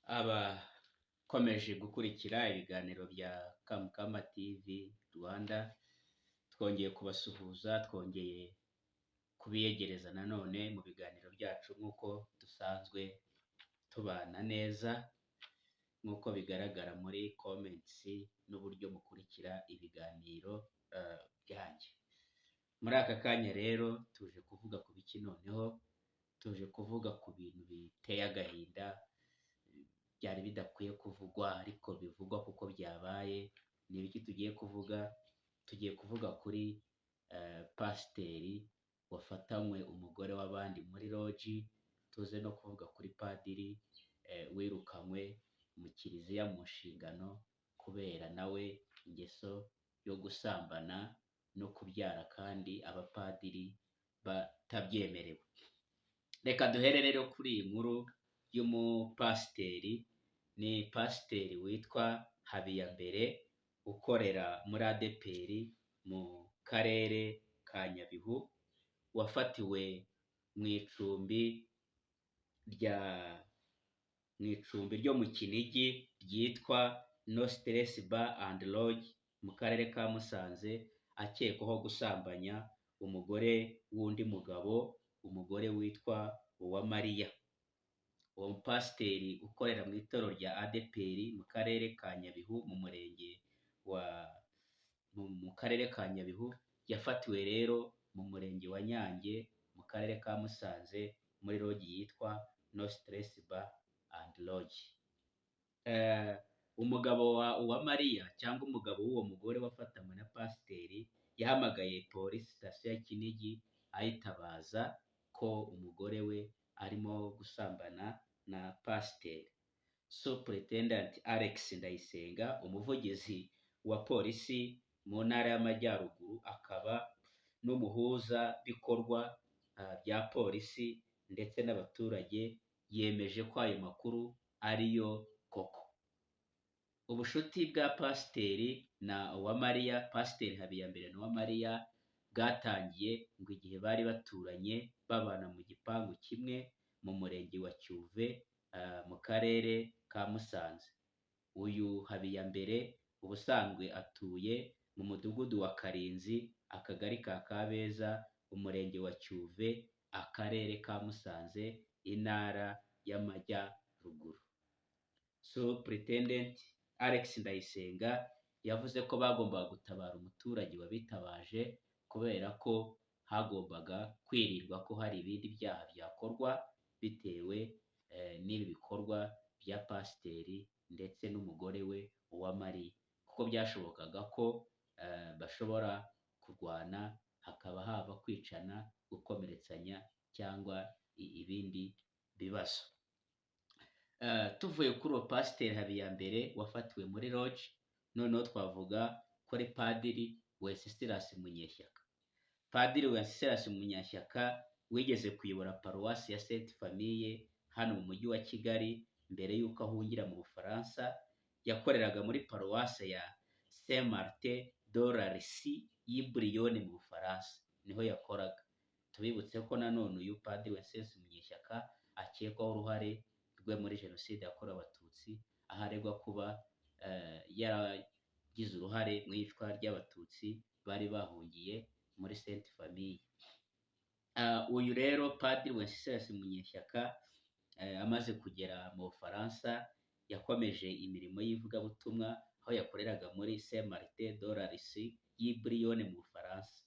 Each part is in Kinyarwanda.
Abakomeje gukurikira ibiganiro bya Kamukama TV Rwanda, twongeye kubasuhuza, twongeye kubiyegereza nanone mu biganiro byacu nk'uko dusanzwe tubana neza, nk'uko bigaragara muri comments n'uburyo mukurikira ibiganiro byanjye. Muri aka kanya rero tuje kuvuga ku biki noneho, tuje kuvuga ku bintu biteye agahinda, byari bidakwiye kuvugwa ariko bivugwa kuko byabaye. Ni ibiki tugiye kuvuga? Tugiye kuvuga kuri pasiteri wafatanywe umugore w'abandi muri loji, tuze no kuvuga kuri padiri wirukanywe mu kiliziya mu nshingano kubera nawe ingeso yo gusambana no kubyara kandi abapadiri batabyemerewe. Reka duhere rero kuri iyi nkuru y'umupasiteri. Ni pasiteri witwa Habiyambere ukorera muri ADEPR mu karere ka Nyabihu, wafatiwe mu icumbi ryo mu Kinigi ryitwa No Stress Bar and Lodge mu karere ka Musanze, akekwaho gusambanya umugore w'undi mugabo, umugore witwa Uwamariya. Uwo mupasiteri ukorera mu itorero rya ADEPR mu karere ka Nyabihu mu karere ka Nyabihu, yafatiwe rero mu murenge wa Nyange mu karere ka Musanze muri loji yitwa No Stress Bar and Lodge. Umugabo wa Uwamariya cyangwa umugabo w'uwo mugore wafatanywe na pasiteri yahamagaye polisi sitasiyo ya Kinigi ayitabaza ko umugore we arimo gusambana na pasiteri. Superintendent Alex Ndayisenga, umuvugizi wa polisi mu ntara y'Amajyaruguru akaba n'umuhuza bikorwa bya polisi ndetse n'abaturage, yemeje ko ayo makuru ariyo koko. Ubushuti bwa pasiteri na Uwamariya, pasiteri Habiyambere na Uwamariya, bwatangiye ngo igihe bari baturanye babana mu gipangu kimwe mu murenge wa Cyuve mu karere ka Musanze. Uyu Habiyambere ubusanzwe atuye mu mudugudu wa Karinzi, akagari ka Kabeza, umurenge wa Cyuve, akarere ka Musanze, intara y'Amajyaruguru. Superintendent Alex Ndayisenga yavuze ko bagombaga gutabara umuturage wabitabaje kubera ko hagombaga kwirindwa ko hari ibindi byaha byakorwa bitewe n'ibi bikorwa bya pasiteri ndetse n'umugore we Uwamariya, kuko byashobokaga ko bashobora kurwana, hakaba haba kwicana, gukomeretsanya cyangwa ibindi bibazo. Tuvuye kuri uwo pasiteri Habiyambere wafatiwe muri loji, noneho twavuga kuri padiri Wenceslas Munyeshyaka. Padiri Wenceslas Munyeshyaka wigeze kuyobora paruwasi ya Sainte Famille hano mu mujyi wa Kigali mbere y'uko ahungira mu Bufaransa. Yakoreraga muri paruwasi ya Saint Martin de l'Arcy y'i Bouillon mu Bufaransa, niho yakoraga. Tubibutse ko nanone uyu padiri Wenceslas Munyeshyaka akekwaho uruhare rwe muri jenoside yakorewe Abatutsi, aho aregwa kuba yaragize uruhare mu iyicwa ry'Abatutsi bari bahungiye muri Sainte Famille. Uyu rero padiri Wenceslas Munyeshyaka amaze kugera mu Bufaransa, yakomeje imirimo y'ivugabutumwa aho yakoreraga muri Saint Martin de l'Arcy y'i Bouillon mu Bufaransa.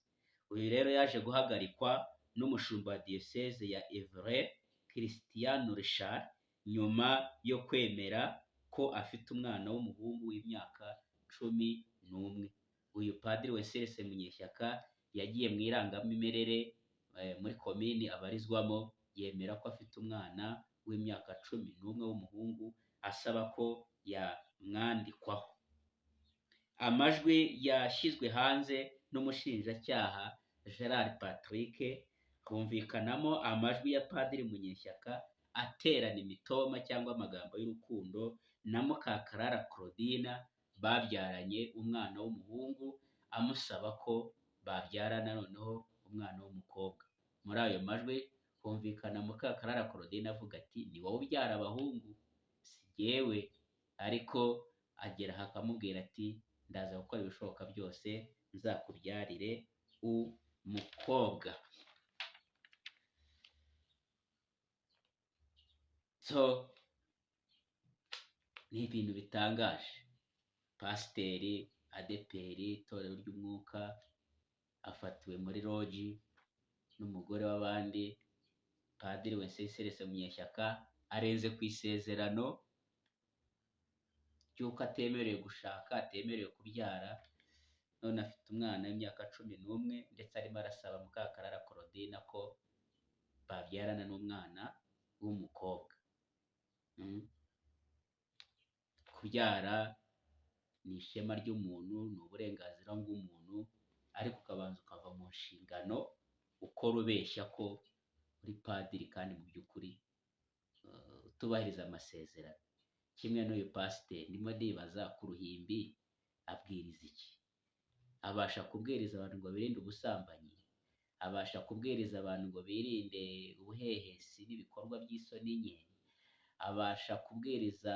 Uyu rero yaje guhagarikwa n'umushumba wa diyoseze ya Évreux, Christian Richard, nyuma yo kwemera ko afite umwana w'umuhungu w'imyaka 11. Uyu padiri Wenceslas Munyeshyaka yagiye mu irangamimerere muri komini abarizwamo, yemera ko afite umwana w'imyaka 11 w'umuhungu, asaba ko yamwandikwaho. Amajwi yashyizwe hanze n'umushinjacyaha Gerard Patrick, humvikanamo amajwi ya padiri Munyeshyaka aterana imitoma cyangwa amagambo y'urukundo na Mukakarara Claudine babyaranye umwana w'umuhungu, amusaba ko babyarana noneho umwana w'umukobwa. Muri ayo majwi humvikana Mukakarara Claudine avuga ati, ni wowe ubyara abahungu, si yewe, ariko agera aha akamubwira ati ndaza gukora ibishoboka byose nzakubyarire umukobwa. So ni ibintu bitangaje. Pasiteri adeperi itorero ry'umwuka afatiwe muri loji n'umugore w'abandi. Padiri Wenceslas Munyeshyaka arenze ku isezerano ry'uko atemerewe gushaka, atemerewe kubyara, none afite umwana w'imyaka 11 ndetse arimo arasaba Mukakarara Claudine ko babyarana n'umwana w'umukobwa. Kubyara ni ishema ry'umuntu, ni uburenganzira bw'umuntu, ariko ukabanza ukava mu nshingano ukora ubeshya ko uri padiri kandi mu by'ukuri utubahiriza amasezerano. Kimwe n'uyu pasiteri ndimo ndibaza ku ruhimbi abwiriza iki? Abasha kubwiriza abantu ngo birinde ubusambanyi? Abasha kubwiriza abantu ngo birinde ubuhehesi n'ibikorwa by'isoni nke? Abasha kubwiriza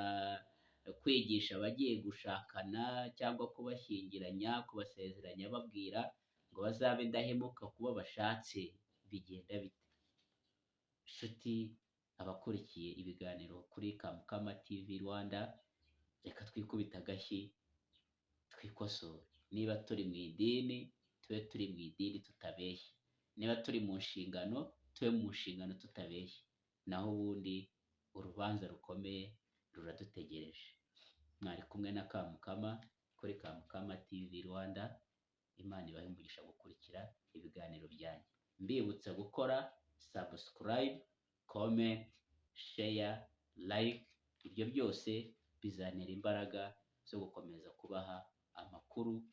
kwigisha abagiye gushakana cyangwa kubashyingiranya, kubasezeranya babwira ngo bazabe indahemuka kuba bashatse? Bigenda bite? Inshuti, abakurikiye ibiganiro kuri Kamukama TV Rwanda, reka twikubita agashyi twikosore. Niba turi mu idini, tube turi mu idini tutabeshya. Niba turi mu nshingano, tube mu nshingano tutabeshya. Naho ubundi urubanza rukomeye ruradutegereje. Mwari kumwe na Kamukama kuri Kamukama TV Rwanda. Imana ibahe umugisha gukurikira ibiganiro byanjye. Mbibutsa gukora subscribe, comment, share, like. Ibyo byose bizantera imbaraga zo gukomeza kubaha amakuru